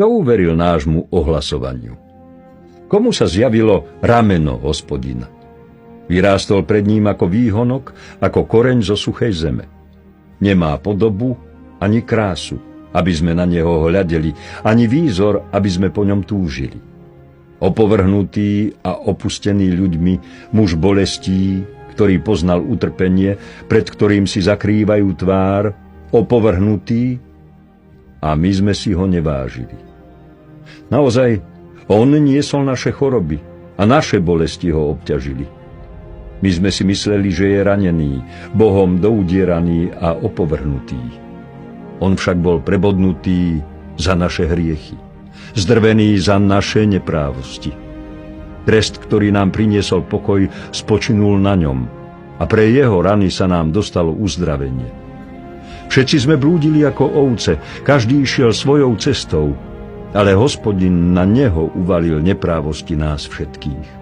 Kto uveril nášmu ohlasovaniu? Komu sa zjavilo rameno Hospodina? Vyrástol pred ním ako výhonok, ako koreň zo suchej zeme. Nemá podobu ani krásu, aby sme na neho hľadeli, ani výzor, aby sme po ňom túžili. Opovrhnutý a opustený ľuďmi, muž bolestí, ktorý poznal utrpenie, pred ktorým si zakrývajú tvár, opovrhnutý, a my sme si ho nevážili. Naozaj, on niesol naše choroby a naše bolesti ho obťažili. My sme si mysleli, že je ranený, Bohom doudieraný a opovrhnutý. On však bol prebodnutý za naše hriechy, zdrvený za naše neprávosti. Trest, ktorý nám priniesol pokoj, spočinul na ňom a pre jeho rany sa nám dostalo uzdravenie. Všetci sme blúdili ako ovce, každý išiel svojou cestou, ale Hospodin na neho uvalil neprávosti nás všetkých.